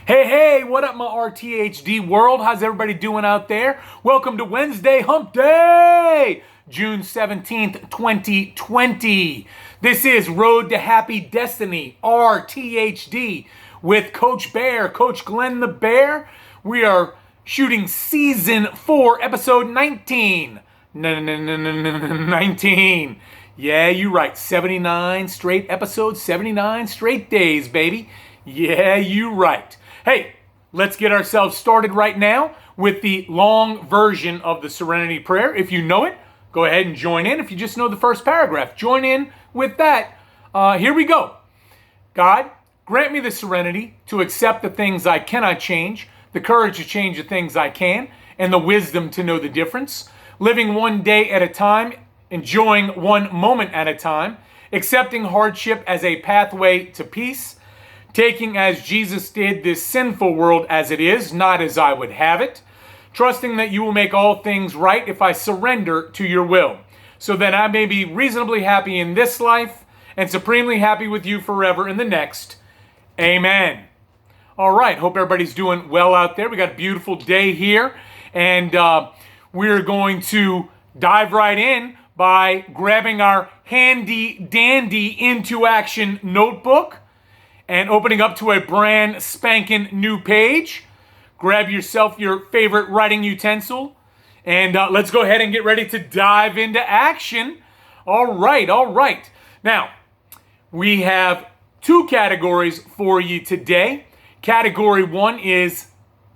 Hey, what up, my RTHD world? How's everybody doing out there? Welcome to Wednesday Hump Day, June 17th, 2020. This is Road to Happy Destiny, RTHD, with Coach Bear, Coach Glenn the Bear. We are shooting Season 4, Episode 19. 19. Yeah, you're right. 79 straight episodes, 79 straight days, baby. Yeah, you're right. Hey, let's get ourselves started right now with the long version of the Serenity Prayer. If you know it, go ahead and join in. If you just know the first paragraph, join in with that. Here we go. God, grant me the serenity to accept the things I cannot change, the courage to change the things I can, and the wisdom to know the difference. Living one day at a time, enjoying one moment at a time, accepting hardship as a pathway to peace, taking as Jesus did this sinful world as it is, not as I would have it, trusting that you will make all things right if I surrender to your will, so that I may be reasonably happy in this life and supremely happy with you forever in the next. Amen. All right, hope everybody's doing well out there. We got a beautiful day here, and we're going to dive right in by grabbing our handy dandy Into Action notebook and opening up to a brand spanking new page. Grab yourself your favorite writing utensil, and let's go ahead and get ready to dive into action. All right. Now, we have two categories for you today. Category 1 is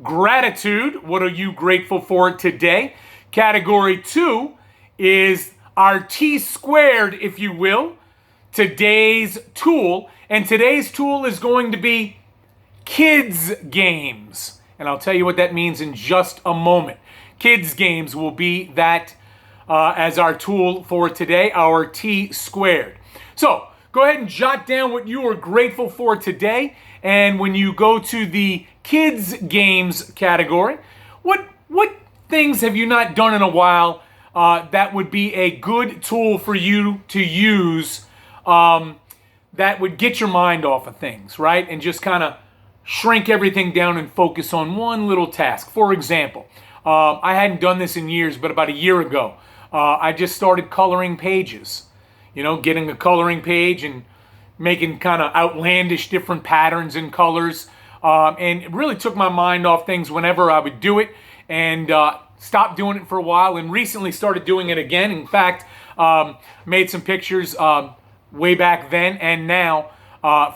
gratitude. What are you grateful for today? Category 2 is our T squared, if you will, today's tool. And today's tool is going to be kids games. And I'll tell you what that means in just a moment. Kids games will be that as our tool for today, our T squared. So go ahead and jot down what you are grateful for today. And when you go to the kids games category, what things have you not done in a while that would be a good tool for you to use that would get your mind off of things, right? And just kind of shrink everything down and focus on one little task. For example, I hadn't done this in years, but about a year ago, I just started coloring pages. You know, getting a coloring page and making kind of outlandish different patterns and colors. And it really took my mind off things whenever I would do it, and stopped doing it for a while and recently started doing it again. In fact, made some pictures way back then and now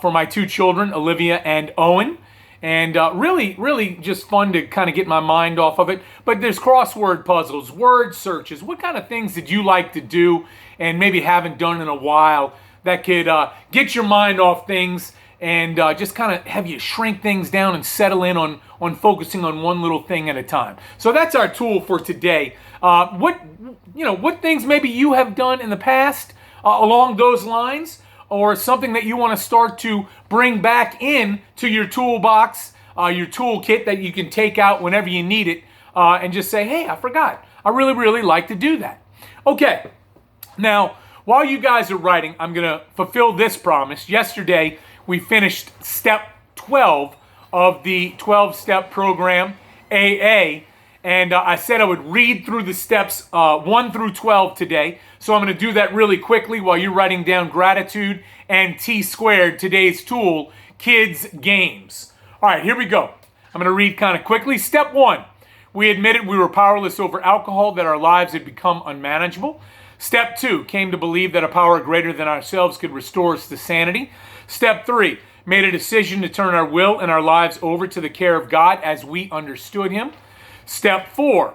for my two children, Olivia and Owen. And really just fun to kind of get my mind off of it. But there's crossword puzzles, word searches. What kind of things did you like to do and maybe haven't done in a while that could get your mind off things and just kind of have you shrink things down and settle in on focusing on one little thing at a time? So that's our tool for today. What things maybe you have done in the past along those lines, or something that you want to start to bring back in to your toolbox, your toolkit that you can take out whenever you need it, and just say, hey, I forgot. I really like to do that. Okay, now, while you guys are writing, I'm going to fulfill this promise. Yesterday, we finished step 12 of the 12-step program, AA, and I said I would read through the steps 1 through 12 today. So I'm going to do that really quickly while you're writing down gratitude and T squared, today's tool, kids games. All right, here we go. I'm going to read kind of quickly. Step 1, we admitted we were powerless over alcohol, that our lives had become unmanageable. Step 2, came to believe that a power greater than ourselves could restore us to sanity. Step 3, made a decision to turn our will and our lives over to the care of God as we understood Him. Step 4,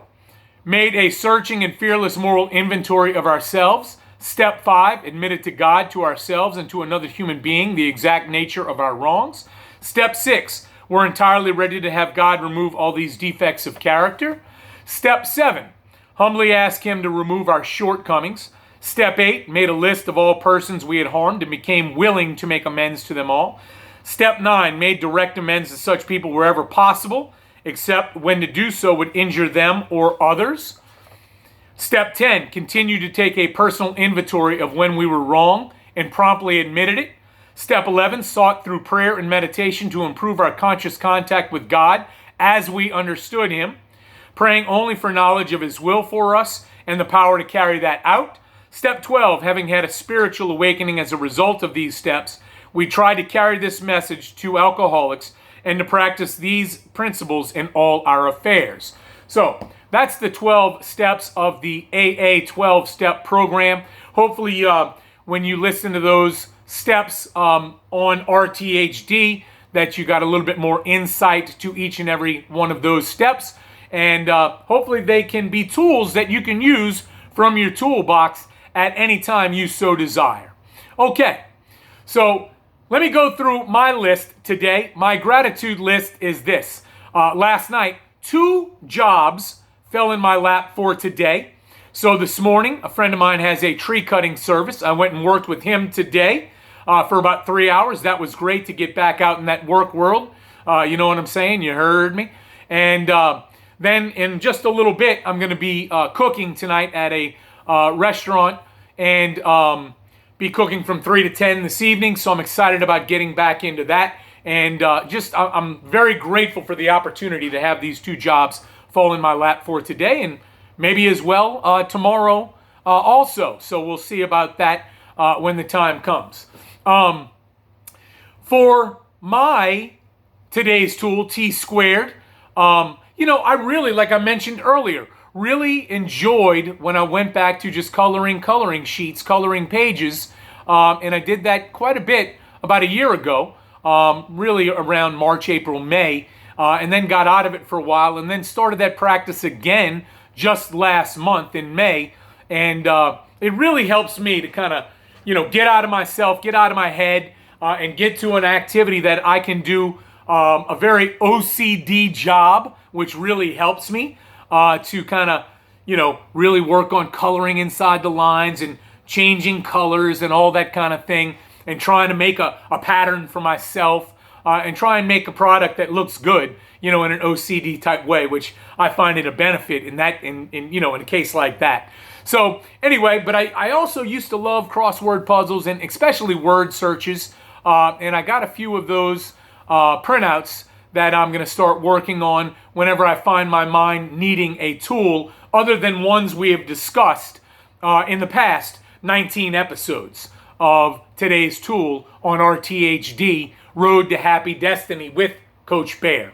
made a searching and fearless moral inventory of ourselves. Step 5, admitted to God, to ourselves, and to another human being the exact nature of our wrongs. Step 6, we're entirely ready to have God remove all these defects of character. Step 7, humbly ask Him to remove our shortcomings. Step 8, made a list of all persons we had harmed and became willing to make amends to them all. Step 9, made direct amends to such people wherever possible, except when to do so would injure them or others. Step 10, continue to take a personal inventory of when we were wrong and promptly admitted it. Step 11, sought through prayer and meditation to improve our conscious contact with God as we understood Him, praying only for knowledge of His will for us and the power to carry that out. Step 12, having had a spiritual awakening as a result of these steps, we try to carry this message to alcoholics and to practice these principles in all our affairs. So that's the 12 steps of the AA 12-step program. Hopefully, when you listen to those steps on RTHD, that you got a little bit more insight to each and every one of those steps. And hopefully they can be tools that you can use from your toolbox at any time you so desire. Okay, so let me go through my list today. My gratitude list is this. Last night, 2 jobs fell in my lap for today. So this morning, a friend of mine has a tree cutting service. I went and worked with him today for about 3 hours. That was great to get back out in that work world. You know what I'm saying? You heard me. And then in just a little bit, I'm going to be cooking tonight at a restaurant and be cooking from 3 to 10 this evening. So I'm excited about getting back into that. And I'm very grateful for the opportunity to have these 2 jobs fall in my lap for today and maybe as well tomorrow also. So we'll see about that when the time comes. For my today's tool, T-squared, I really, like I mentioned earlier, really enjoyed when I went back to just coloring sheets, coloring pages, and I did that quite a bit about a year ago, really around March, April, May, and then got out of it for a while, and then started that practice again just last month in May, and it really helps me to kind of, get out of myself, get out of my head, and get to an activity that I can do a very OCD job, which really helps me to kind of, really work on coloring inside the lines and changing colors and all that kind of thing, and trying to make a pattern for myself and try and make a product that looks good, in an OCD type way, which I find it a benefit in a case like that. So anyway, but I also used to love crossword puzzles and especially word searches, and I got a few of those printouts that I'm going to start working on whenever I find my mind needing a tool other than ones we have discussed in the past 19 episodes of today's tool on RTHD, Road to Happy Destiny with Coach Bear.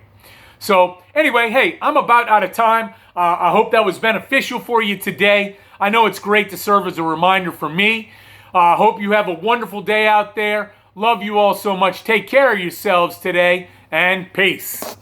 So anyway, hey, I'm about out of time. I hope that was beneficial for you today. I know it's great to serve as a reminder for me. I hope you have a wonderful day out there. Love you all so much. Take care of yourselves today, and peace.